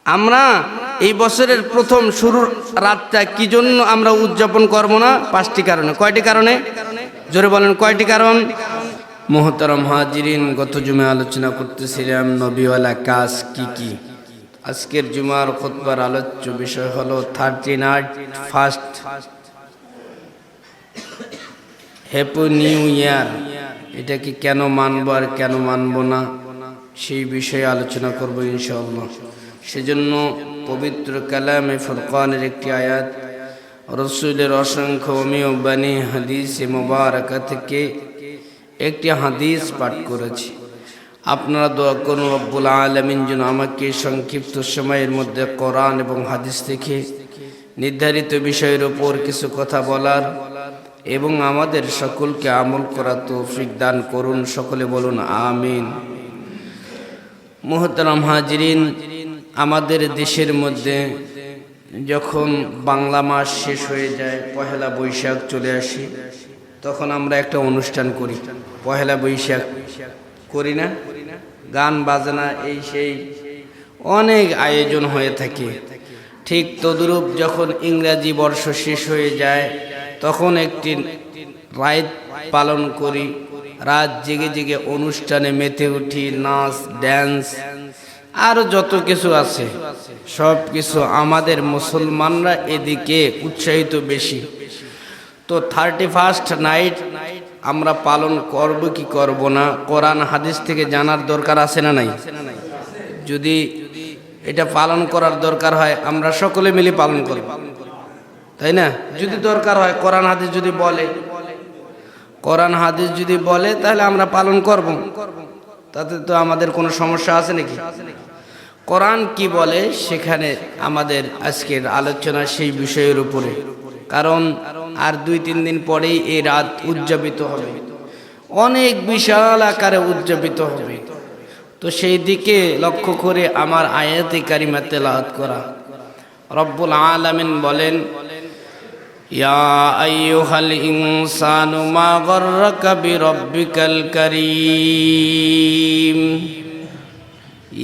আমরা এই বছরের প্রথম শুরুর রাতটা কি জন্য আমরা উদযাপন করব না? 5টি কারণে। কয়টি কারণে? জোরে বলেন, কয়টি কারণ? মুহতারাম হাজিরিন, গত জুমায় আলোচনা করতেছিলাম নবীওয়ালা কাজ কি কি। আজকের জুমার খুতবার আলোচ্য বিষয় হলো 39 ফার্স্ট হ্যাপি নিউ ইয়ার। এটাকে কেন মানব আর কেন মানব না সেই বিষয়ে আলোচনা করব ইনশাআল্লাহ। সেজন্য পবিত্র কালামে ফুরকানের একটি আয়াত, রসুলের অসংখ্য অমীয় বাণী হাদিসে মুবারাকা থেকে একটি হাদিস পাঠ করেছি। আপনারা দোয়া করুন রব্বুল আলামিন যেন আমাকে সংক্ষিপ্ত সময়ের মধ্যে কোরআন এবং হাদিস থেকে নির্ধারিত বিষয়ের উপর কিছু কথা বলার এবং আমাদের সকলকে আমল করার তৌফিক দান করুন। সকলে বলুন আমিন। মুহতারাম হাজিরিন, আমাদের দেশের মধ্যে যখন বাংলা মাস শেষ হয়ে যায়, পহেলা বৈশাখ চলে আসে, তখন আমরা একটা অনুষ্ঠান করি। পহেলা বৈশাখ করি না? গান বাজনা এই সেই অনেক আয়োজন হয়ে থাকে। ঠিক তদ্রূপ যখন ইংরাজি বর্ষ শেষ হয়ে যায়, তখন একটি রাত পালন করি। রাত জেগে জেগে অনুষ্ঠানে মেতে উঠি, নাচ ড্যান্স আরও যত কিছু আছে সব কিছু। আমাদের মুসলমানরা এদিকে উৎসাহিত বেশি। তো 31st নাইট আমরা পালন করব কি করব না, কোরআন হাদিস থেকে জানার দরকার আছে না নাই? যদি এটা পালন করার দরকার হয় আমরা সকলে মিলে পালন করব, তাই না? যদি দরকার হয়, কোরআন হাদিস যদি বলে, কোরআন হাদিস যদি বলে তাহলে আমরা পালন করব, তাতে তো আমাদের কোনো সমস্যা আছে নাকি? কোরআন কি বলে সেখানে আমাদের আজকের আলোচনা সেই বিষয়ের উপরে। কারণ আর 2-3 দিন পরেই এই রাত উদযাপিত হবে, অনেক বিশাল আকারে উদযাপিত হবে। তো সেই দিকে লক্ষ্য করে আমার আয়াতে কারিমা তেলাওয়াত করা। রব্বুল আলামিন বলেন, ইয়া আইয়ুহাল ইনসানু মা গররাকা বিরব্বিকাল কারীম।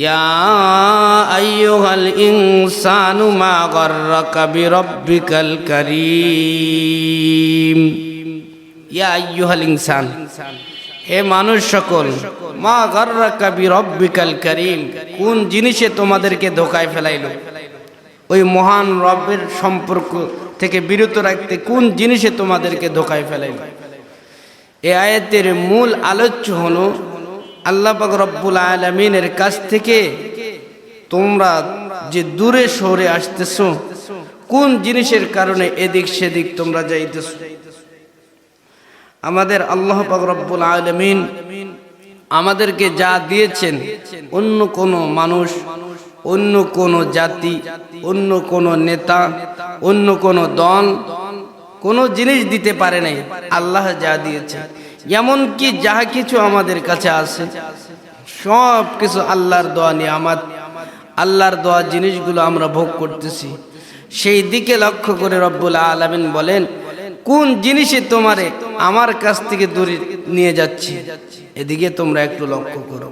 ইয়া আইয়ুহাল ইনসানু মা গররাকা বিরব্বিকাল কারীম। ইয়া আইয়ুহাল ইনসান, হে মানুষ সকল, মা গররাকা বিরব্বিকাল কারীম, কোন জিনিসে তোমাদেরকে ধোঁকায় ফেলাইল? ওই মহান রবের সম্পর্ক থেকে বিরত রাখতে কোন জিনিসে তোমাদেরকে ধোঁকায় ফেলাইল? এই আয়াতের মূল আলোচ্য হলো আল্লাহ পাক রব্বুল আলামিনের কাছ থেকে তোমরা যে দূরে সরে আসতেছো, কোন জিনিসের কারণে এদিক সেদিক তোমরা যাইতেছো। আমাদের আল্লাহ পাক রব্বুল আলামিন আমাদেরকে যা দিয়েছেন, অন্য কোনো মানুষ, অন্য কোনো জাতি, অন্য কোনো নেতা, অন্য কোনো দল কোনো জিনিস দিতে পারে নাই। আল্লাহ যা দিয়েছে, এমনকি যা কিছু আমাদের কাছে আছে সব কিছু আল্লাহর দোয়া নিয়ামত, আল্লাহর দোয়া জিনিসগুলো আমরা ভোগ করতেছি। সেই দিকে লক্ষ্য করে রব্বুল আলামিন বলেন, কোন জিনিসে তোমারে আমার কাছ থেকে দূরে নিয়ে যাচ্ছে, এদিকে তোমরা একটু লক্ষ্য করো।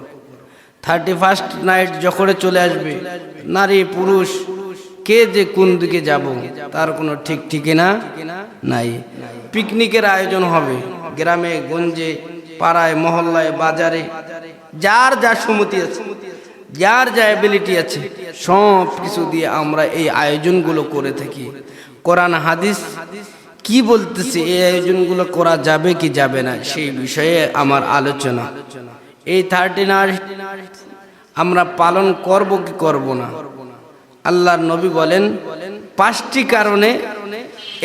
31st নাইট যখন চলে আসবে, নারী পুরুষ কে যে কোন দিকে যাব তার কোনো ঠিক ঠিকানা নাই। পিকনিকের আয়োজন হবে গ্রামে গঞ্জে, পাড়ায় মহল্লায়, বাজারে, যার যা সুমতি আছে, যার যা অ্যাবিলিটি আছে, সব কিছু দিয়ে আমরা এই আয়োজনগুলো করে থাকি। কোরআন হাদিস কি বলতেছে, এই আয়োজনগুলো করা যাবে কি যাবে না সেই বিষয়ে আমার আলোচনা। এই 39 আমরা পালন করব কি করব না। আল্লাহর নবী বলেন 5টি কারণে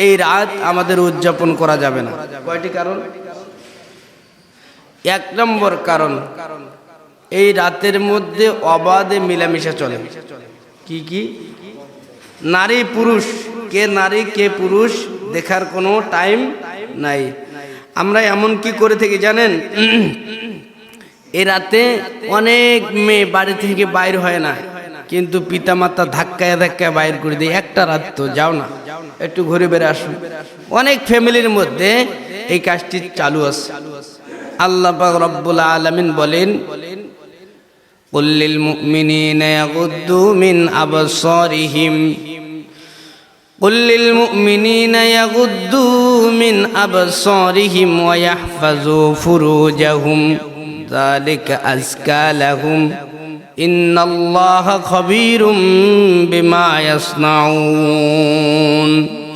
এই রাত আমাদের উদযাপন করা যাবে না। কয়টি কারণ? 1 নম্বর কারণ, এই রাতের মধ্যে অবাধে মিলামিশা চলে। কি কি? নারী পুরুষ, কে নারী কে পুরুষ দেখার কোনো টাইম নাই। আমরা এমন কি করে থাকি জানেন? এই রাতে অনেক মেয়ে বাড়ি থেকে বাইর হয় না, কিন্তু পিতামাতা ধাক্কায় ধাক্কায় বাইর করে দেয়, একটা রাত তো যাও না, একটু ঘুরে বেড়ে আসুন। অনেক ফ্যামিলির মধ্যে এই কাজটি চালু আছে। আল্লাহ পাক রব্বুল আলামিন বলেন, কুল লিল মুমিনিনা ইয়াগুদ্দু মিন আবসারিহিম কুল লিল মুমিনিনা ইয়াগুদ্দু মিন আবসারিহিম ওয়া ইয়াহফাযু ফুরুজাহুম যালিকা আযকা লাহুম ইন্নাল্লাহা খাবীরুম বিমা ইয়াসনাউন।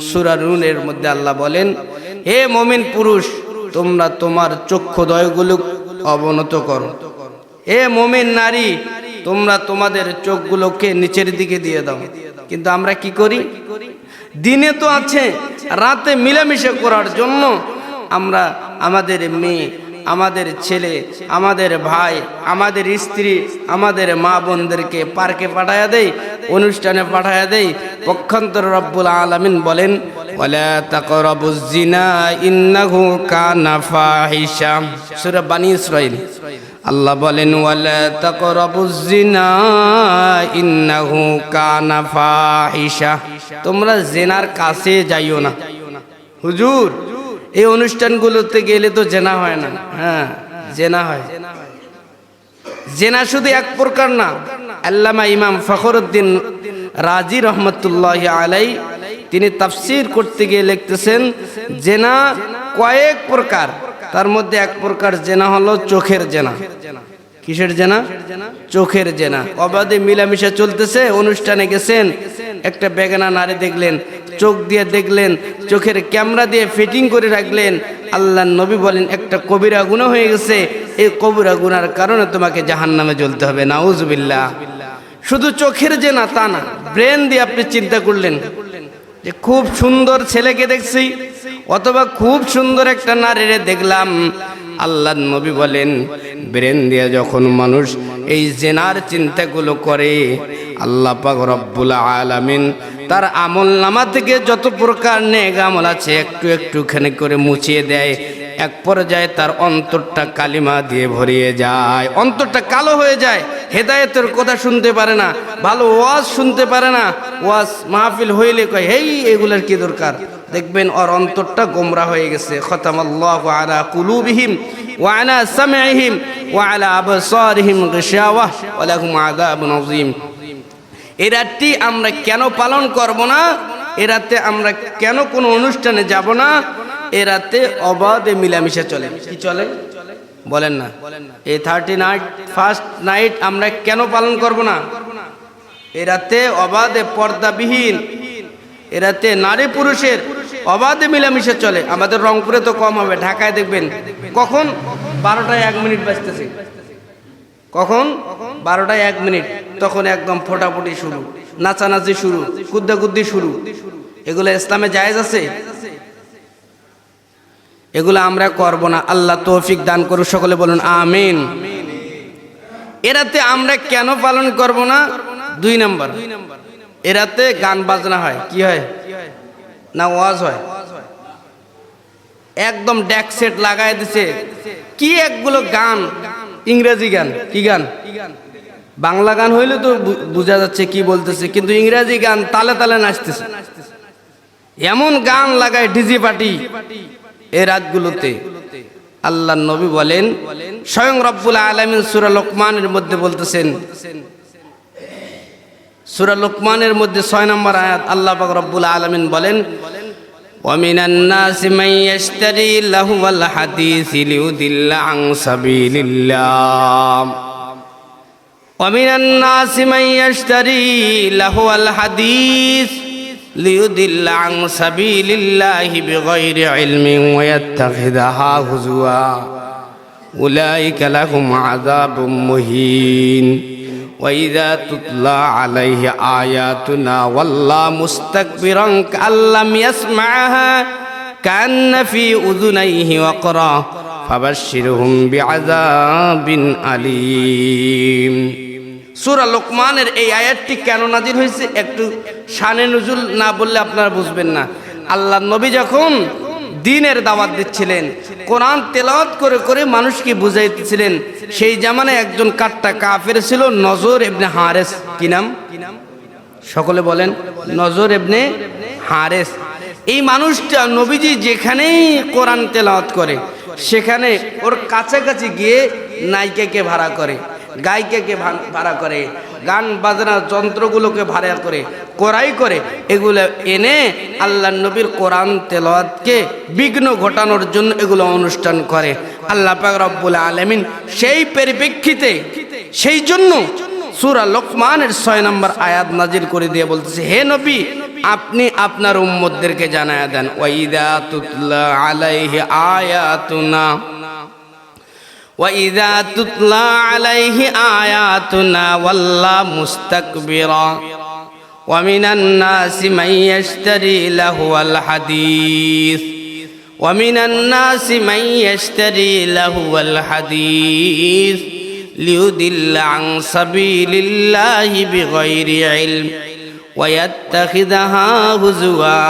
সূরা নূনের মধ্যে আল্লাহ বলেন, হে মুমিন পুরুষ, তোমরা তোমার চক্ষুদ্বয়গুলো অবনত করো। হে মুমিন নারী, তোমরা তোমাদের চোখগুলোকে নিচের দিকে দিয়ে দাও। কিন্তু আমরা কি করি? দিনে তো আছে, রাতে মিলামিশা করার জন্য আমরা আমাদের মেয়ে, আমাদের ছেলে, আমাদের ভাই, আমাদের স্ত্রী, আমাদের মা বোনদেরকে পার্কে পাঠায়া দেই, অনুষ্ঠানে পাঠায়া দেই। পক্ষান্তরে রব্বুল আলামিন বলেন, ওয়ালা তাকরাবুজ জিনা ইন্নাহু কানা ফাহিশা। সূরা বানী ইসরাঈল আল্লাহ বলেন, ওয়ালা তাকরাবুজ জিনা ইন্নাহু কানা ফাহিশা। তোমরা জিনার কাছে যাইও না। হুজুর, এই অনুষ্ঠানগুলোতে গেলে তো জেনা হয় না। হ্যাঁ, জেনা হয়। জেনা শুধু এক প্রকার না। আল্লামা ইমাম ফখরুদ্দিন রাজি রহমতুল্লাহি আলাইহি তিনি তাফসীর করতে গিয়ে লিখতেছেন, জেনা কয়েক প্রকার, তার মধ্যে এক প্রকার জেনা হলো চোখের জেনা। কিসের জেনা? চোখের জেনা। অবাধে মিলামিশা চলতেছে, অনুষ্ঠানে গেছেন, একটা বেগানা নারী দেখলেন, চোখ দিয়ে দেখলেন, চোখের ক্যামেরা দিয়ে ফিটিং করে রাখলেন। আল্লাহর নবী বলেন, একটা কবিরা গুনাহ হয়ে গেছে, এই কবিরা গুনার কারণে তোমাকে জাহান্নামে জ্বলতে হবে। নাউজুবিল্লাহ। শুধু চোখের জেনা তা না, ব্রেন দিয়ে আপনি চিন্তা করলেন যে খুব সুন্দর ছেলেকে দেখছি, অথবা খুব সুন্দর একটা নারীরে দেখলাম। আল্লাহর নবী বলেন, ব্রেন দিয়ে যখন মানুষ এই জেনার চিন্তাগুলো করে, আল্লাহ পাক রব্বুল আলামিন তার আমলনামা থেকে যত প্রকার নেক আমল আছে একটু একটুখানি করে মুছিয়ে দেয়। এক পর্যায়ে তার অন্তরটা কালিমা দিয়ে ভরিয়ে যায়, অন্তরটা কালো হয়ে যায়। হেদায়েতের কথা শুনতে পারে না, ভালো ওয়াজ শুনতে পারে না। ওয়াজ মাহফিল হইলে কয়, হেই এগুলার কি দরকার? দেখবেন ওর অন্তরটা গোমরা হয়ে গেছে। খতামাল্লাহু আলা কুলুবিহিম ওয়া আলা সামঈহিম ওয়া আলা আবসারিহিম গিশাওয়াহ ওয়া লাহুম আযাবুন আযীম। এই রাতটি আমরা কেন পালন করব না? এই রাতে আমরা কেন কোনো অনুষ্ঠানে যাব না? এই রাতে অবাধে মিলামিশা চলে। কি চলে বলেন না? এই 39 ফার্স্ট নাইট আমরা কেন পালন করব না? এই রাতে অবাধে পর্দাবিহীন, এ রাতে নারী পুরুষের অবাধে মিলামিশা চলে। আমাদের রংপুরে তো কম হবে, ঢাকায় দেখবেন কখন 12টায় 1 মিনিট বাজতেছে, কখন 12টায় 1 মিনিট, তখন একদম ফোটাফুটি শুরু, নাচানাচি শুরু, কুদ্দাকুদ্দি শুরু। এগুলো ইসলামে জায়েজ আছে? এগুলো আমরা করব না। আল্লাহ তৌফিক দান করুক, সকলে বলুন আমিন। এরাতে আমরা কেন পালন করব না? 2 নাম্বার, এরাতে গান বাজনা হয়। কি হয় না? ওয়াজ হয়। একদম ডেক সেট লাগাই দিছে, কি একগুলো গান, ইংরেজি গান। কি গান? বাংলা গান হইলে তো বোঝা যাচ্ছে কি বলতেছে, কিন্তু ইংরেজি গান তালে তালে নাচতেছে। এমন গান লাগায় ডিজি পার্টি এই রাতগুলোতে। আল্লাহর নবী বলেন, স্বয়ং রব্বুল আলামিন সূরা লোকমানের মধ্যে বলতেছেন, সূরা লোকমানের মধ্যে 6 নম্বর আয়াত, আল্লাহ পাক রব্বুল আলামিন বলেন, ওয়ামিনান নাসি মান ইয়াশতারি লাহুল হাদিসি লিউদিল্লা আন সাবিলিল্লাহ। ওয়ামিনান নাসি মান ইয়াশতারি লাহুল হাদিস লিউদিল্লা আন সাবিলিল্লাহি বিগাইরি ইলমিন ওয়া ইয়াত্তাখিযুহা হুজুয়া উলাইকা লাহুম আযাবুম মুহিন। وَإِذَا تُتْلَى عَلَيْهِ آيَاتُنَا وَلَّى مُسْتَكْبِرًا كَأَن لَّمْ يَسْمَعْهَا كَأَنَّ فِي أُذُنَيْهِ وَقْرًا فَبَشِّرْهُم بِعَذَابٍ أَلِيمٍ। সূরা লোকমানের এই আয়াতটি কেন নাজিল হয়েছে একটু শানে নুজুল না বললে আপনারা বুঝবেন না। আল্লাহর নবী যখন দ্বীনের দাওয়াত দিচ্ছিলেন, কোরআন তেলাওয়াত করে করে মানুষকে বুঝাইতেছিলেন, সেই জামানায় একজন কাট্টা কাফের ছিল, নজর ইবনে হারেস। কি নাম? সকলে বলেন, নজর ইবনে হারেস। এই মানুষটা নবীজি যেখানেই কোরআন তেলাওয়াত করে সেখানে ওর কাছাকাছি গিয়ে নায়িকাকে ভাড়া করে, গায়িকাকে ভাড়া করে, গান বাজনার যন্ত্রগুলোকে ভাড়া করে, ক্রয় করে, এগুলো এনে আল্লাহ নবীর কোরআন তেলাওয়াতকে বিঘ্ন ঘটানোর জন্য এগুলো অনুষ্ঠান করে। আল্লাহ পাক রব্বুল আলামিন সেই পরিপ্রেক্ষিতে সেই জন্য সূরা লোকমানের 6 নম্বর আয়াত নাজিল করে দিয়ে বলতেছে, হে নবী, আপনি আপনার উম্মতদেরকে জানায়া দেন, ওয়াইদা তুতলা আলাইহি আয়াতুনা وَإِذَا تُتْلَى عَلَيْهِ آيَاتُنَا وَلَّى مُسْتَكْبِرًا وَمِنَ النَّاسِ مَن يَشْتَرِي لَهْوَ الْحَدِيثِ وَمِنَ النَّاسِ مَن يَشْتَرِي لَهْوَ الْحَدِيثِ لِيُضِلَّ عَن سَبِيلِ اللَّهِ بِغَيْرِ عِلْمٍ وَيَتَّخِذَهَا هُزُوًا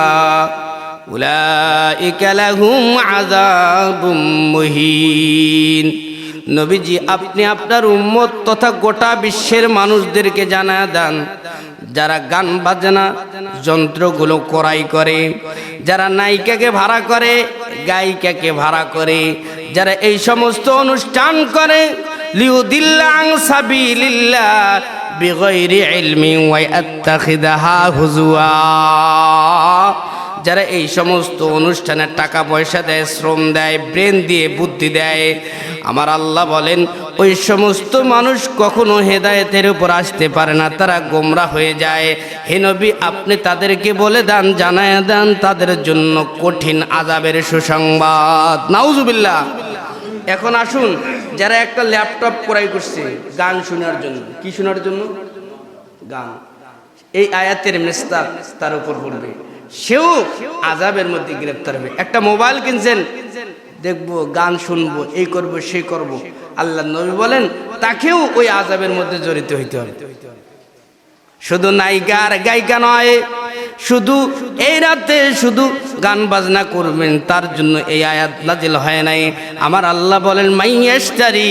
أُولَئِكَ لَهُمْ عَذَابٌ مُهِينٌ। নবীজি, আপনি আপনার উম্মত তথা গোটা বিশ্বের মানুষদেরকে জানায়া দেন, যারা গান বাজনা যন্ত্রগুলো ক্রয় করে, যারা নায়িকাকে ভাড়া করে, গায়িকাকে ভাড়া করে, যারা এই সমস্ত অনুষ্ঠান করে, লিউদিল্লা আন সাবিলিল্লাহ বিগাইরি ইলমিন ওয়া ইয়াত্তাখিযাহা হুজুয়া, যারা এই সমস্ত অনুষ্ঠানে টাকা পয়সা দেয়, শ্রম দেয়, ব্রেন দিয়ে বুদ্ধি দেয়, আমার আল্লাহ বলেন ওই সমস্ত মানুষ কখনো হেদায়েতের উপর আসতে পারে না, তারা গোমরা হয়ে যায়। হে নবী, আপনি তাদেরকে বলে দেন, জানায় দেন, তাদের জন্য কঠিন আযাবের সুসংবাদ। নাউজুবিল্লাহ। এখন আসুন, যারা একটা ল্যাপটপ ক্রয় করছে গান শোনার জন্য, কি শোনার জন্য? গান। এই আয়াতের মেস্তাক তার উপর পড়বে, সেও আযাবের মধ্যে গ্রেফতার হবে। একটা মোবাইল কিনছেন, দেখবো, গান শুনবো, এই করব সেই করব, আল্লাহ নবী বলেন তাকেও ওই আযাবের মধ্যে জড়িত হইতে হবে। শুধু নায়িকা আর গায়িকা নয়, শুধু এই রাতে শুধু গান বাজনা করবেন তার জন্য এই আয়াত নাজিল হয় নাই। আমার আল্লাহ বলেন, মাইয়াশতারি,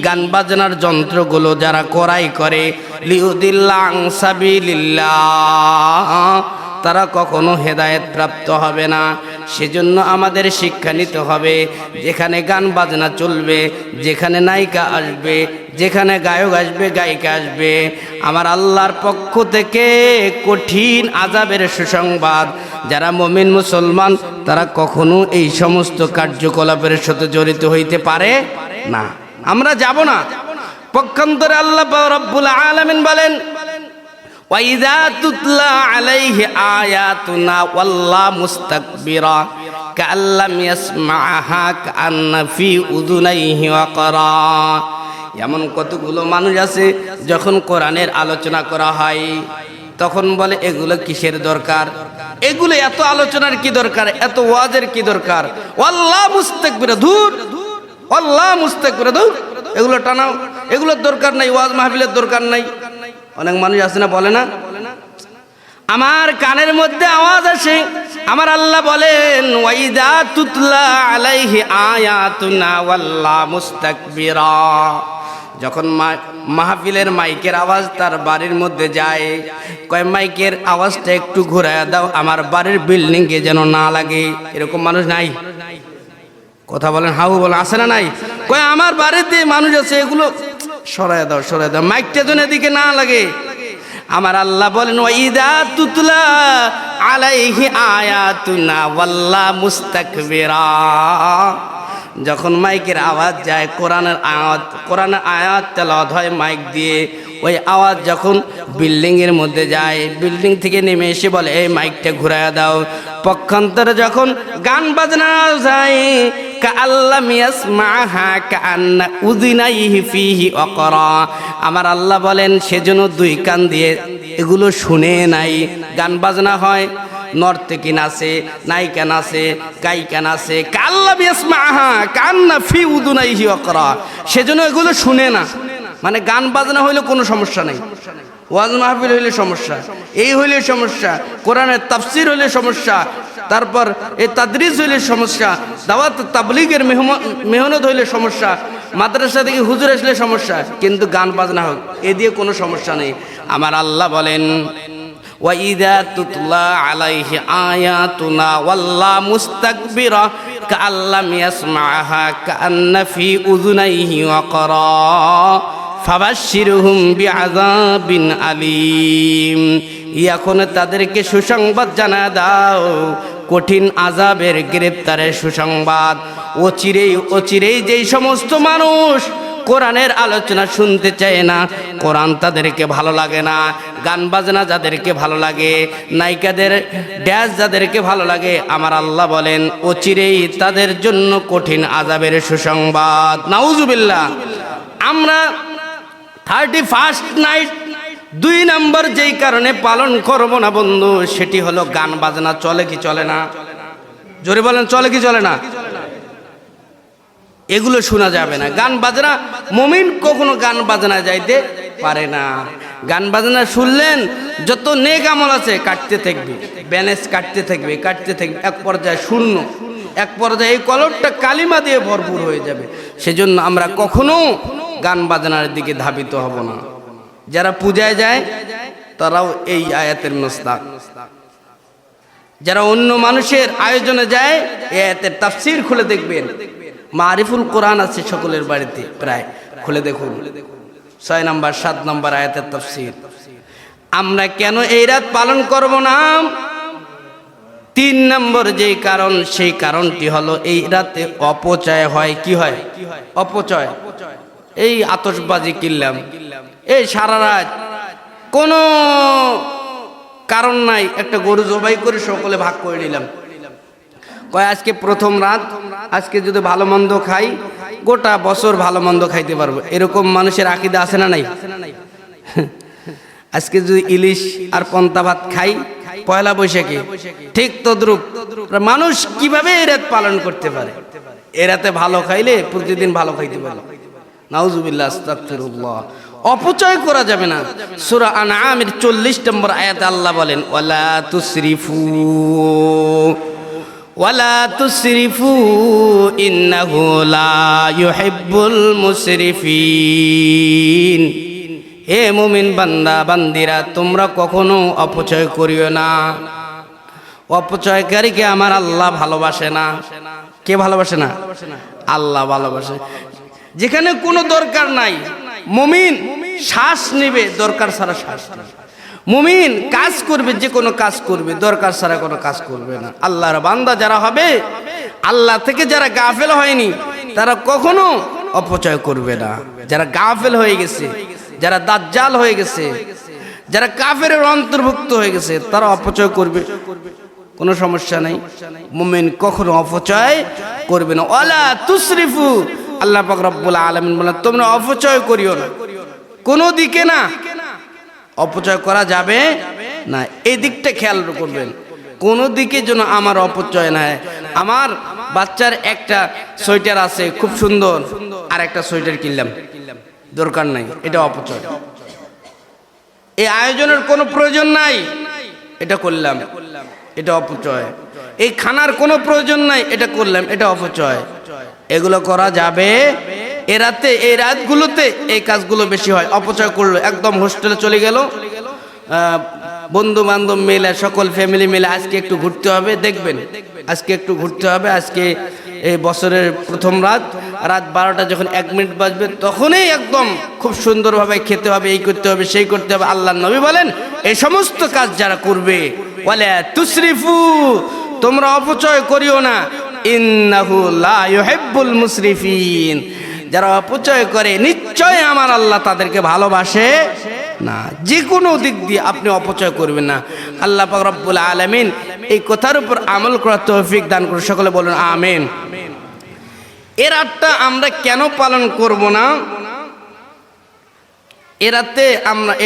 গান বাজনার যন্ত্রগুলো যারা ক্রয় করে, লিউদিল্লা আন সাবিলিল্লাহ, তারা কখনো হেদায়েত প্রাপ্ত হবে না। সেজন্য আমাদের শিক্ষা নিতে হবে, যেখানে গান বাজনা চলবে, যেখানে নায়িকা আসবে, যেখানে গায়ক আসবে, গায়িকা আসবে, আমার আল্লাহর পক্ষ থেকে কঠিন আযাবের সুসংবাদ। যারা মুমিন মুসলমান তারা কখনো এই সমস্ত কার্যকলাপের সাথে জড়িত হইতে পারে না। আমরা যাব না। পক্ষান্তরে আল্লাহ রাব্বুল আলামিন বলেন, وَإِذَا تُتْلَى عَلَيْهِ آيَاتُنَا وَلَّى مُسْتَكْبِرًا كَأَن لَّمْ يَسْمَعْهَا كَأَنَّ فِي أُذُنَيْهِ وَقْرًا। এমন কতগুলো মানুষ আছে, যখন কোরআনের আলোচনা করা হয় তখন বলে এগুলো কিসের দরকার, এগুলো এত আলোচনার কি দরকার, এত ওয়াজের কি দরকার, ওয়াল্লাহ মুস্তাকবিরা, ধুর, ওয়াল্লাহ মুস্তাকবিরা, ধুর, এগুলো টানাও, এগুলোর দরকার নাই, ওয়াজ মাহফিলের দরকার নাই। অনেক মানুষ আছে না, বলে না? আমার কানের মধ্যে আওয়াজ আসে, আমার আল্লাহ বলেন, ওয়াইদা তুতলা আলাইহি আয়াতুনা ওয়াল্লা মুস্তাকবিরা, যখন মাহফিলের মাইকের আওয়াজ তার বাড়ির মধ্যে যায়, কয় মাইকের আওয়াজটা একটু ঘুরায় দাও, আমার বাড়ির বিল্ডিংকে যেন না লাগে। এরকম মানুষ নাই? কথা বলেন, হাউ বলেন, আছে না নাই? কয় আমার বাড়িতে মানুষ আছে, এগুলো সরায় দাও, সরায় দাও, মাইকটা যেন এদিকে না লাগে। আমার আল্লাহ বলেন, ওয়াইদা তুতলা আলাইহি আয়াতুনা ওয়াল্লা মুস্তাকবিরা, যখন মাইকের আওয়াজ যায়, কোরআনের আয়াত তেলাওয়াত হয় মাইক দিয়ে, ওই আওয়াজ যখন বিল্ডিং এর মধ্যে যায়, বিল্ডিং থেকে নেমে এসে বলে এই মাইকটা ঘুরায়া দাও। পক্ষান্তরে যখন গান বাজনা যায়, কাআল্লাম ইয়াসমাহা কাআন্না উযিনাইহি ফিহি ওয়াকরা, আমার আল্লাহ বলেন সেজন্য দুই কান দিয়ে এগুলো শুনে নাই। গান বাজনা হয়, নর্তকী নাচে, নায়িকা নাচে, গায়িকা নাচে, কাআল্লাম ইয়াসমাহা কাআন্না ফি উযুনাইহি ওয়াকরা, সেজন্য এগুলো শুনে না। মানে গান বাজনা হইলে কোনো সমস্যা নেই, ওয়াজ মাহফিল হইলে সমস্যা, এই হইলে সমস্যা, কোরআনের তাফসির হইলে সমস্যা, তারপর এই তাদরিস হইলে সমস্যা, দাওয়াত তাবলীগের মেহনত হইলে সমস্যা, মাদ্রাসা থেকে হুজুর আসলে সমস্যা, কিন্তু গান বাজনা হোক এ দিয়ে কোনো সমস্যা নেই। আমার আল্লাহ বলেন, ওয়াইদা তুতলা আলাইহি আয়াতুনা ওয়াল্লা মুস্তাকবিরা কাআল্লাম ইয়াসমাহা কাআন্না ফি উযুনাইহি ওয়াকরা ফাবাশশিরহুম বিআযাবিন আলীম, এখন তাদেরকে সুসংবাদ জানা দাও, কঠিন আযাবের গ্রেফতারের সুসংবাদ। অচিরেই যেই সমস্ত মানুষ কোরআনের আলোচনা শুনতে চায় না, কোরআন তাদেরকে ভালো লাগে না, গান বাজনা যাদেরকে ভালো লাগে, নায়িকাদের ড্যান্স যাদেরকে ভালো লাগে, আমার আল্লাহ বলেন অচিরেই তাদের জন্য কঠিন আযাবের সুসংবাদ। নাউজুবিল্লাহ। আমরা 31st নাইট 2 নম্বর যেই কারণে পালন করব না বন্ধু, সেটি হলো গান বাজনা চলে কি চলে না? জোরে বলেন, চলে কি চলে না? এগুলো শোনা যাবে না। গান বাজনা, মুমিন কখনো গান বাজনা যাইতে পারে না। গান বাজনা শুনলেন যত নেক আমল আছে কাটতে থাকবে, ব্যালেন্স কাটতে থাকবে, এক পর্যায়ে শূন্য, এক পর্যায়ে এই কলবটা কালিমা দিয়ে ভরপুর হয়ে যাবে। সেজন্য আমরা কখনো গান বাজনার দিকে ধাবিত হব না। যারা পূজায় যায় তারাও এই আয়াতের মুস্তাক, যারা অন্য মানুষের আয়োজনে যায় এই আয়াতের তাফসীর খুলে দেখবেন। মারিফুল কোরআন আছে সকলের বাড়িতে, প্রায় খুলে দেখুন 6 নম্বর 7 নম্বর আয়াতের তাফসীর। আমরা কেন এই রাত পালন করব না? 3 নম্বর যেই কারণ, সেই কারণটি হলো এই রাতে অপচয় হয়। কি হয়? অপচয়। এই আতশবাজি কিনলাম, এই সারা রাত কোনো কারণ নাই একটা গরু জবাই করে সকলে ভাগ করে নিলাম। কয় আজকে প্রথম রাত, আজকে যদি ভালো মন্দ খাই গোটা বছর ভালো মন্দ খাইতে পারবো, এরকম মানুষের আকীদা আছে না নাই? আজকে যদি ইলিশ আর পন্তা ভাত খাই পয়লা বৈশাখে, ঠিক তদ্রুপ মানুষ কিভাবে এই রাত পালন করতে পারে? এই রাতে ভালো খাইলে প্রতিদিন ভালো খাইতে পারে। নাউজুবিল্লাহ, আস্তাগফিরুল্লাহ। অপচয় করা যাবে না। সূরা আনআমের 40 নম্বর আয়াতে আল্লাহ বলেন ওয়ালা তুসরিফু ইন্নাহু লা ইউহিব্বুল মুসরিফিন। হে মুমিন বান্দা বান্দিরা, তোমরা কখনো অপচয় করিও না। অপচয়কারীকে আমার আল্লাহ ভালোবাসে না। কে ভালোবাসে না? আল্লাহ ভালোবাসে। যেখানে কোনো দরকার নাই মুমিন শ্বাস নেবে, দরকার ছাড়া শ্বাস নেবে। মুমিন কাজ করবে, যে কোনো কাজ করবে, দরকার ছাড়া কোনো কাজ করবে না। আল্লাহর বান্দা যারা হবে, আল্লাহ থেকে যারা গাফেল হয়নি, তারা কখনো অপচয় করবে না। যারা গাফেল হয়ে গেছে, যারা দাজ্জাল হয়ে গেছে, যারা কাফেরের অন্তর্ভুক্ত হয়ে গেছে, তারা অপচয় করবে, কোনো সমস্যা নেই। মুমিন কখনো অপচয় করবে না। ওয়ালা তুসরিফু, আল্লাহ পাক রব্বুল আলামিন বলেন তোমরা অপচয় করিও না, কোনো দিকে না। অপচয় করা যাবে না, এই দিকটা খেয়াল করবেন, কোনো দিকে যেন আমার অপচয় না হয়। আমার বাচ্চার একটা সোয়েটার আছে খুব সুন্দর, আর একটা সোয়েটার কিনলাম, দরকার নাই, এটা অপচয়। এই আয়োজনের কোনো প্রয়োজন নাই, এটা করলাম, এটা অপচয়। এই খানার কোনো প্রয়োজন নাই, এটা করলাম, এটা অপচয়। এগুলো করা যাবে। এ রাতে, এই রাতগুলোতে এই কাজগুলো বেশি হয়। অপচয় করলো, একদম হোস্টেলে চলে গেল, বন্ধু বান্ধব মিলে, সকল ফ্যামিলি মিলে আজকে একটু ঘুরতে হবে, দেখবেন আজকে একটু ঘুরতে হবে, আজকে এই বছরের প্রথম রাত 12টা যখন 1 মিনিট বাজবে তখনই একদম খুব সুন্দরভাবে খেতে হবে, এই করতে হবে, সেই করতে হবে। আল্লাহর নবী বলেন এই সমস্ত কাজ যারা করবে, ওয়ালা তুসরিফু, তোমরা অপচয় করিও না, ইন্নাহু লা ইউহিব্বুল মুসরিফিন, যারা অপচয় করে নিশ্চয় আমার আল্লাহ তাদেরকে ভালোবাসে না। যে কোনো দিক দিয়ে আপনি অপচয় করবেন না। আল্লাহ পাক রব্বুল আলামিন এই কথার উপর আমল করার তৌফিক দান করুন, সকলে বলুন আমিন। এর রাতটা আমরা কেন পালন করব না?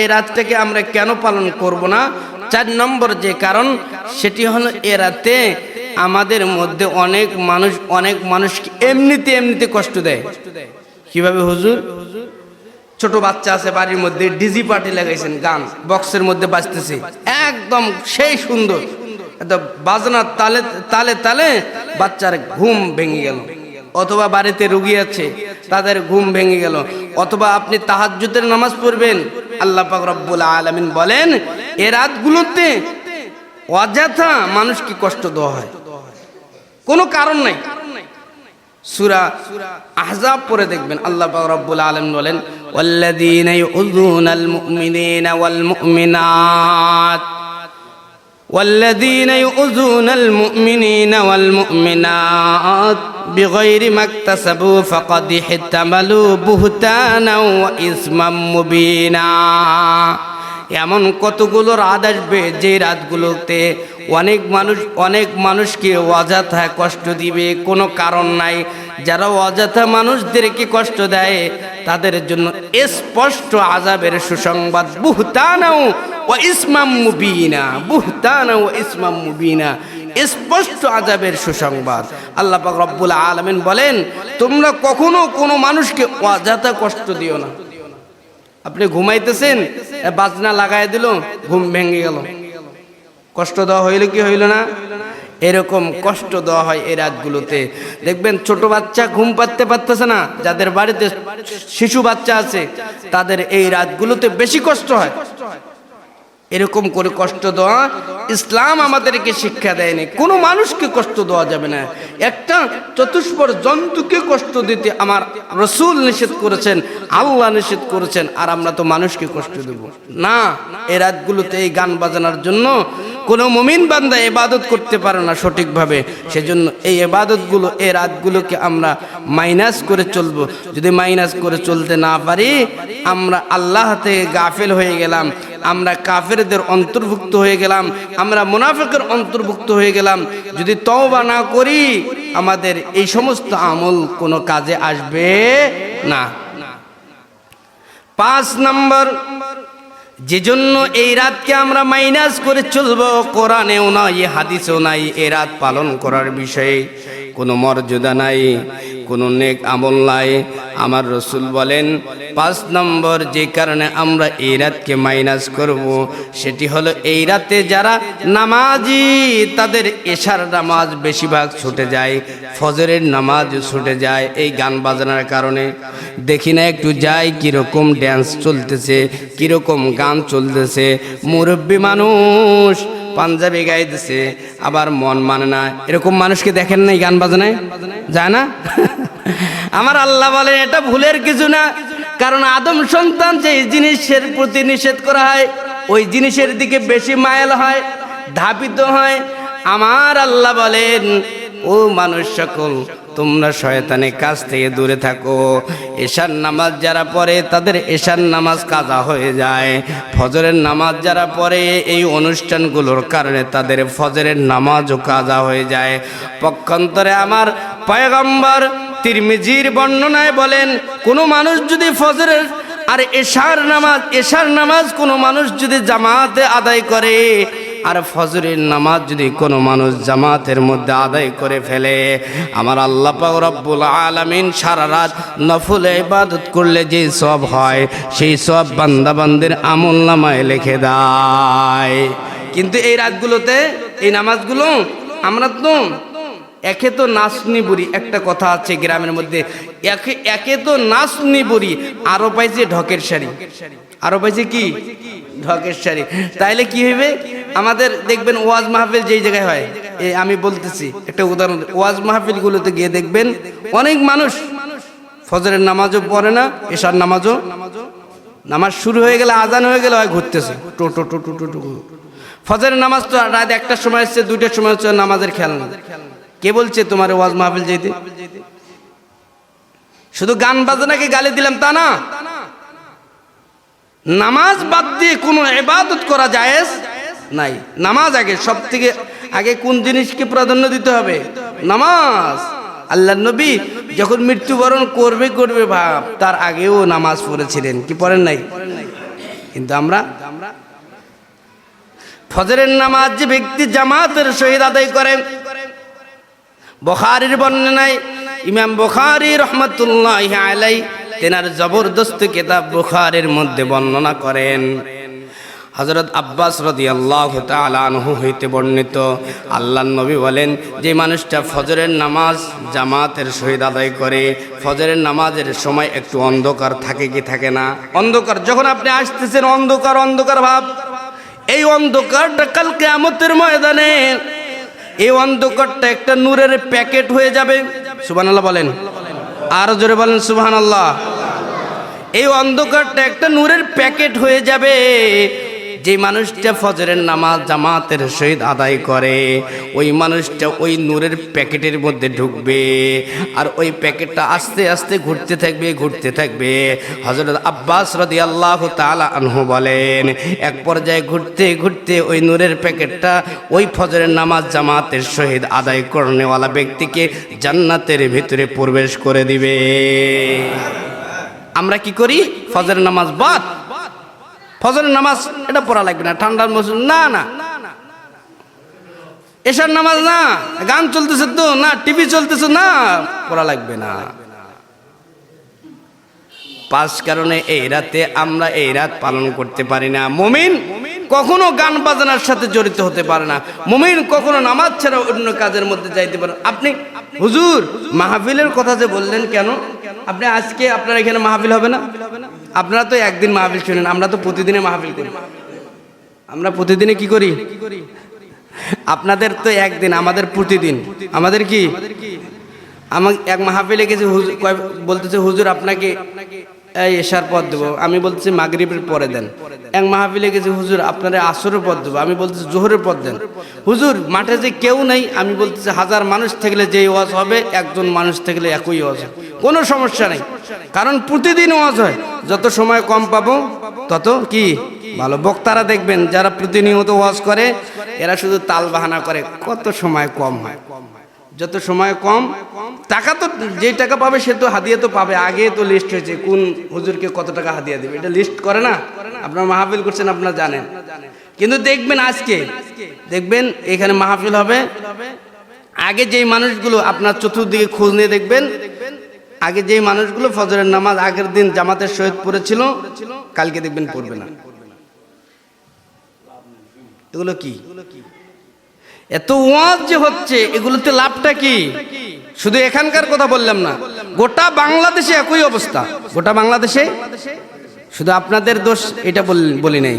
এ রাতটাকে আমরা কেন পালন করব না? 4 নম্বর যে কারণ, সেটি হলো এ রাতে আমাদের মধ্যে অনেক মানুষ এমনিতে কষ্ট দেয়। কিভাবে হুজুর? ছোট বাচ্চা আছে বাড়ির মধ্যে, ডিজি পার্টি লাগাইছেন, গান বক্সের মধ্যে বাজতেছে, একদম সেই সুন্দর, বাজনার তালে তালে তালে বাচ্চার ঘুম ভেঙে গেল, অথবা বাড়িতে রোগী আছে তাদের ঘুম ভেঙে গেল, অথবা আপনি তাহাজ্জুদের নামাজ পড়বেন। আল্লাহ পাক রব্বুল আলামিন বলেন এই রাতগুলোতে অযথা মানুষকে কষ্ট দেওয়া হয়, কোনো কারণ নাই। সূরা আহজাব পড়ে দেখবেন, আল্লাহ পাক রব্বুল আলামিন বলেন والذين يؤذون المؤمنين والمؤمنات والذين يؤذون المؤمنين والمؤمنات بغير ما اكتسبوا فقد احتملوا بهتانا وإثما مبينا। এমন কতগুলো রাত আসবে যে রাতগুলোতে অনেক মানুষকে অযথা কষ্ট দিবে, কোনো কারণ নাই। যারা অযথা মানুষদেরকে কষ্ট দেয় তাদের জন্য স্পষ্ট আযাবের সুসংবাদ। বুহতানাও ওয়া ইসমাম মুবিনা, বুহতানাও ওয়া ইসমাম মুবিনা, স্পষ্ট আযাবের সুসংবাদ। আল্লাহ পাক রব্বুল আলামিন বলেন, তোমরা কখনো কোনো মানুষকে অযথা কষ্ট দিও না। আপনি ঘুমাইতেছেন, বাজনা লাগাই দিল, ঘুম ভেঙে গেল, কষ্ট দেওয়া হইল কি হইল না? এরকম কষ্ট দেওয়া হয় এই রাতগুলোতে। দেখবেন ছোট বাচ্চা ঘুম পাড়তে পারতেছে না, যাদের বাড়িতে শিশু বাচ্চা আছে তাদের এই রাতগুলোতে বেশি কষ্ট হয়। এরকম করে কষ্ট দেওয়া ইসলাম আমাদেরকে শিক্ষা দেয়নি। কোনো মানুষকে কষ্ট দেওয়া যাবে না। একটা চতুষ্পদ জন্তুকে কষ্ট দিতে আমার রাসূল নিষেধ করেছেন, আল্লাহ নিষেধ করেছেন, আর আমরা তো মানুষকে কষ্ট দেব না। এই রাতগুলোতে এই গান বাজানোর জন্য কোনো মুমিন বান্দা ইবাদত করতে পারে না সঠিকভাবে। সেজন্য এই ইবাদতগুলো, এই রাতগুলোকে আমরা মাইনাস করে চলবো। যদি মাইনাস করে চলতে না পারি, আমরা আল্লাহ থেকে গাফেল হয়ে গেলাম, আমরা কাফেরদের অন্তর্ভুক্ত হয়ে গেলাম, আমরা মুনাফিকের অন্তর্ভুক্ত হয়ে গেলাম। যদি তওবা না করি, আমাদের এই সমস্ত আমল কোনো কাজে আসবে না। 5 নম্বর, যে জন্য এই রাতকে আমরা মাইনাস করে চলবো, কোরআনেও নাই হাদিসেও নাই এই রাত পালন করার বিষয়ে কোনো মর্যাদা নাই, কোনো নেক আমল নাই। আমার রাসূল বলেন 5 নম্বর যে কারণে আমরা এই রাতকে মাইনাস করব, সেটি হলো এই রাতে যারা নামাজি তাদের এশার নামাজ বেশিরভাগ ছুটে যায়, ফজরের নামাজ ছুটে যায় এই গান বাজনার কারণে। দেখি না একটু যাই কীরকম ড্যান্স চলতেছে, কীরকম গান চলতেছে, মুরব্বী মানুষ পাঞ্জাবি গাইতেছে, আবার মন মানে না। এরকম মানুষকে দেখেন না এই গান বাজনায় যায় না? আমার আল্লাহ বলেন এটা ভুলের কিছু না, কারণ আদম সন্তান যে জিনিসের প্রতি নিষেধ করা হয় ওই জিনিসের দিকে বেশি মায়াল হয়, ধাবিত হয়। আমার আল্লাহ বলেন, ও মানুষ সকল, তোমরা শয়তানের কাছ থেকে দূরে থাকো। এশার নামাজ যারা পড়ে তাদের এশার নামাজ কাজা হয়ে যায়। ফজরের নামাজ যারা পড়ে এই অনুষ্ঠানগুলোর কারণে তাদের ফজরের নামাজও কাজা হয়ে যায়। পক্ষান্তরে আমার পয়গম্বর তিরমিজির বর্ণনায় বলেন, কোনো মানুষ যদি ফজরের আর এশার নামাজ কোনো মানুষ যদি জামাতে আদায় করে, আর ফজরের নামাজ যদি কোনো মানুষ জামাতের মধ্যে আদায় করে ফেলে, আমার আল্লাহ পাক রব্বুল আলামিন সারা রাত নফল ইবাদত করলে যে সওয়াব হয় সেই সওয়াব বান্দাবান্দির আমলনামায় লিখে দেয়। কিন্তু এই রাতগুলোতে এই নামাজগুলো আমরা তো একে তো নাচনি বুড়ি, একটা কথা আছে গ্রামের মধ্যে, একে তো নাচনি বুড়ি, আরো পাইছে ঢকের শাড়ি, আরো পাইছে কি ঢকের শাড়ি। তাইলে কি হইবে? আমাদের দেখবেন ওয়াজ মাহফিল যেই জায়গায় হয়, আমি বলতেছি একটা উদাহরণ, ওয়াজ মাহফিলগুলোতে গিয়ে দেখবেন অনেক মানুষ ফজরের নামাজও পড়ে না, এশার নামাজও, নামাজ শুরু হয়ে গেলে আজান হয়ে গেলে হয় ঘুরতেছে টো টো টো টো টো টো। ফজরের নামাজ তো রাত 1টার সময় হচ্ছে, 2টার সময় হচ্ছে, নামাজের খেয়াল নেই। কে বলছে তোমার ওয়াজ মাহফিল যেতে? শুধু গান বাজনাকে গালি দিলাম তা না, নামাজ বাদ দিয়ে কোনো ইবাদত করা জায়েজ নাই। নামাজ আগে, সব থেকে আগে কোন জিনিসকে প্রাধান্য দিতে হবে? নামাজ। আল্লাহর নবী যখন মৃত্যুবরণ করবে ভাব, তার আগেও নামাজ পড়েছিলেন, কি পড়েন নাই? কিন্তু আমরা ফজরের নামাজ যে ব্যক্তি জামাতের সহিত আদায় করেন, বুখারীর বর্ণনায় ইমাম বুখারী রাহমাতুল্লাহি আলাইহি তেনার জবরদস্ত কিতাব বুখারীর মধ্যে বর্ণনা করেন, হযরত আব্বাস রাদিয়াল্লাহু তাআলা আনহু হইতে বর্ণিত, আল্লাহর নবী বলেন, যে মানুষটা ফজরের নামাজ জামাতের সহিত আদায় করে, ফজরের নামাজের সময় একটু অন্ধকার থাকে কি থাকে না? অন্ধকার যখন আপনি আসতেছেন, অন্ধকার অন্ধকার ভাব, এই অন্ধকারটা কাল কিয়ামতের ময়দানে এই অন্ধকারটা একটা নূরের প্যাকেট হয়ে যাবে। সুবহানাল্লাহ বলেন, আরো জোরে বলেন সুবহানাল্লাহ। এই অন্ধকারটা একটা নূরের প্যাকেট হয়ে যাবে। যে মানুষটা ফজরের নামাজ জামাতের সহিত আদায় করে ওই মানুষটা ওই নূরের প্যাকেটের মধ্যে ঢুকবে, আর ওই প্যাকেটটা আস্তে আস্তে ঘুরতে থাকবে ঘুরতে থাকবে। হযরত আব্বাস রাদিয়াল্লাহু তাআলা আনহু বলেন, এক পর্যায়ে ঘুরতে ঘুরতে ওই নূরের প্যাকেটটা ওই ফজরের নামাজ জামাতের সহিত আদায় করনেওয়ালা ব্যক্তিকে জান্নাতের ভিতরে প্রবেশ করে দিবে। আমরা কি করি? ফজরের নামাজ বাদ, ফজরের নামাজ এটা পড়া লাগবে না, ঠান্ডার মৌসুম না, না এশার নামাজ না, গান চলতেছে তো না, টিভি চলতেছে না, পড়া লাগবে না। পাঁচ কারণে এই রাতে আমরা এই রাত পালন করতে পারি না। মুমিন কখনো গান বাজনার সাথে জড়িত হতে পারে না, মুমিন কখনো নামাজ ছাড়া অন্য কাজের মধ্যে যাইতে পারে। আপনি হুজুর মাহফিলের কথা যে বললেন, কেন আপনি আজকে আপনার এখানে মাহফিল হবে না? আপনারা তো একদিন মাহফিল শুনেন, আমরা তো প্রতিদিনে মাহফিল করি। আমরা প্রতিদিনে কি করি? আপনাদের তো একদিন, আমাদের প্রতিদিন। আমাদের কি? আমার এক মাহফিলে গেছে, বলতেছে হুজুর আপনাকে এশার পর দেবো, আমি বলতেছি মাগরিবের পরে দেন। এক মাহফিলে গেছে, হুজুর আপনারা আসরের পর দেবো, আমি বলতেছি জোহরের পর দেন। হুজুর মাঠে যে কেউ নেই, আমি বলতেছি হাজার মানুষ থাকলে যেই ওয়াজ হবে একজন মানুষ থাকলে একই ওয়াজ হবে, কোনো সমস্যা নেই, কারণ প্রতিদিন ওয়াজ হয়। যত সময় কম পাবো তত কি ভালো। বক্তারা দেখবেন যারা প্রতিনিয়ত ওয়াজ করে এরা শুধু তাল বাহানা করে, কত সময় কম হয়। যত সময় কম, টাকা তো যে টাকা পাবে সে তো হাদিয়া তো পাবে, আগে তো লিস্ট হয়েছে কোন হুজুরকে কত টাকা হাদিয়া দেবে, এটা লিস্ট করে না? আপনারা মাহফিল করছেন, আপনারা জানেন। কিন্তু দেখবেন আজকে দেখবেন এখানে মাহফিল হবে, আগে যেই মানুষগুলো, আপনার চতুর্দিকে খোঁজ নিয়ে দেখবেন, আগে যেই মানুষগুলো ফজরের নামাজ আগের দিন জামাতের সহিত পড়েছিল, কালকে দেখবেন পড়বে না। এগুলো কি? এত ওয়াজ যে হচ্ছে, এগুলোতে লাভটা কি? শুধু এখানকার কথা বললাম না, গোটা বাংলাদেশে একই অবস্থা। গোটা বাংলাদেশে, শুধু আপনাদের দোষ এটা বলি নাই।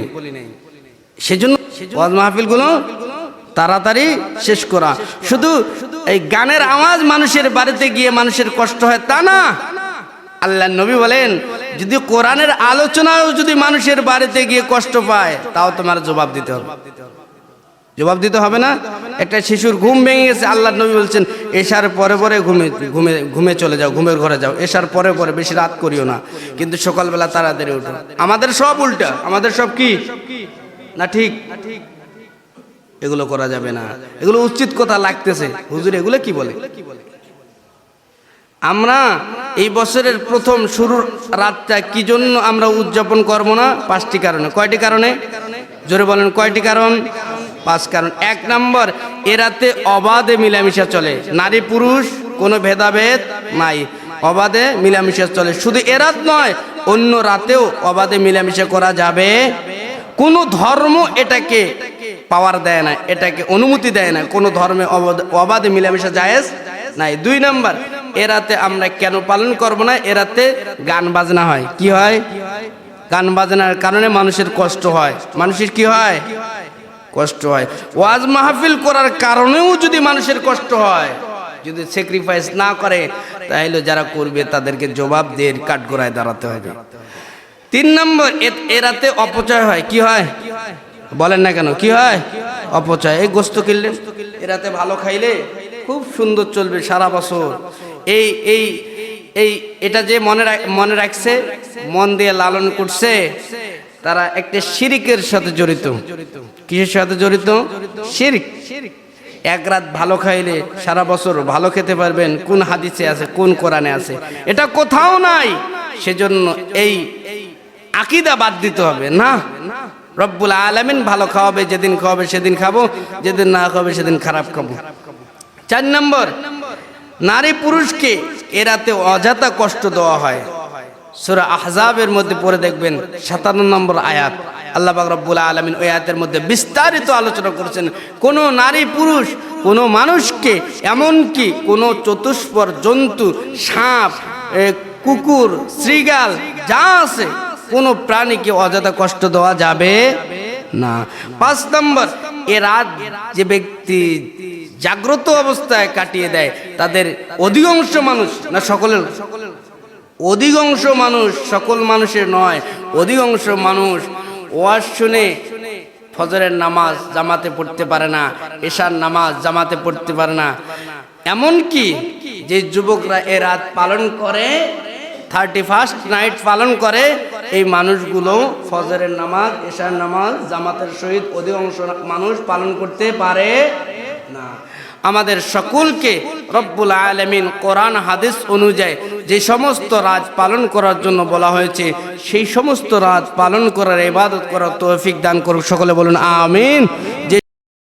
সেজন্য ওয়াজ মাহফিলগুলো তাড়াতাড়ি শেষ করা। শুধু এই গানের আওয়াজ মানুষের বাড়িতে গিয়ে মানুষের কষ্ট হয় তা না। আল্লাহ নবী বলেন, যদি কোরআনের আলোচনাও যদি মানুষের বাড়িতে গিয়ে কষ্ট পায়, তাও তোমার জবাব দিতে হবে। জবাব দিতে হবে না? একটা শিশুর ঘুম ভেঙে গেছে, আল্লাহ নবী বলছেন এশার পরে পরে ঘুমে চলে যাও, ঘুমের ঘরে যাও, এশার পরে পরে, বেশি রাত করিও না, কিন্তু সকালবেলা তাড়াতাড়ি উঠো। আমাদের সব উল্টা, আমাদের সব কি না ঠিক? এগুলো করা যাবে না, এগুলো উচিত কথা লাগতেছে। হুজুর এগুলো কি বলে? আমরা এই বছরের প্রথম শুরুর রাতটা কি জন্য আমরা উদযাপন করবো না? 5টি কারণে। কয়টি কারণে? জোরে বলেন, কয়টি কারণ? 5 কারণ। 1 নম্বর, এ রাতে অবাধে মিলামিশা চলে, নারী পুরুষ কোনো ভেদাভেদ নাই, অবাধে মিলামিশা চলে। শুধু এ রাত নয়, অন্য রাতেও অবাধে মিলামিশা করা যাবে। কোনো ধর্ম এটাকে পাওয়ার দেয় না, এটাকে অনুমতি দেয় না, কোনো ধর্মে অবাধে মিলামিশা জায়েজ নাই। 2 নম্বর, এ রাতে আমরা কেন পালন করব না? এ রাতে গান বাজনা হয়। কি হয়? গান বাজনার কারণে মানুষের কষ্ট হয়। মানুষের কি হয়? কষ্ট হয়। ওয়াজ মাহফিল করার কারণেও যদি মানুষের কষ্ট হয়, যদি স্যাক্রিফাইস না করে, তাহলে যারা করবে তাদেরকে জবাব দিয়ে কাঠগড়ায় দাঁড়াতে হবে। 3 নম্বর, এ রাতে অপচয় হয়। কি হয়? বলেন না কেন? কি হয়? অপচয়। এই গোস্ত কিনলেন, এ রাতে ভালো খাইলে খুব সুন্দর চলবে সারা বছর। এই এই এই এটা যে মনে রাখছে, মন দিয়ে লালন করছে, তারা একটা শিরিকের সাথে জড়িত। কিসের সাথে জড়িত? শিরিক। এক রাত ভালো খাইলে সারা বছর ভালো খেতে পারবেন, কোন হাদিসে আছে, কোন কোরআনে আছে? এটা কোথাও নাই। সেজন্য এই আকীদা বাদ দিতে হবে না। রব্বুল আলামিন ভালো খাওয়াবে, যেদিন খাওয়াবে সেদিন খাবো, যেদিন না খাওয়াবে সেদিন খারাপ খাবো। 4 নম্বর, নারী পুরুষকে এ রাতে অযথা কষ্ট দেওয়া হয়। সূরা আহজাবের মধ্যে পড়ে দেখবেন 57 নম্বর আয়াত, আল্লাহ পাক রব্বুল আলামিন ওই আয়াতের মধ্যে বিস্তারিত আলোচনা করেছেন। কোন নারী পুরুষ, কোন মানুষকে, এমনকি কোন চতুষ্পদ জন্তু, সাপ, কুকুর, শৃগাল যা আছে, কোন প্রাণীকে অযথা কষ্ট দেওয়া যাবে না। 5 নম্বর, এ রাত যে ব্যক্তি জাগ্রত অবস্থায় কাটিয়ে দেয়, তাদের অধিকাংশ মানুষ, না সকলের, অধিকাংশ মানুষ, সকল মানুষের নয়, অধিকাংশ মানুষ ওয়াজ শুনে ফজরের নামাজ জামাতে পড়তে পারে না, এশার নামাজ জামাতে পড়তে পারে না। এমনকি যে যুবকরা এ রাত পালন করে, 31st নাইট পালন করে, এই মানুষগুলো ফজরের নামাজ এশার নামাজ জামাতের সহিত অধিকাংশ মানুষ পালন করতে পারে না। আমাদের সকলকে রব্বুল আলামিন কোরআন হাদিস অনুযায়ী যে সমস্ত রাত পালন করার জন্য বলা হয়েছে, সেই সমস্ত রাত পালন করার ইবাদত করার তৌফিক দান করুক। সকলে বলুন আমিন। যে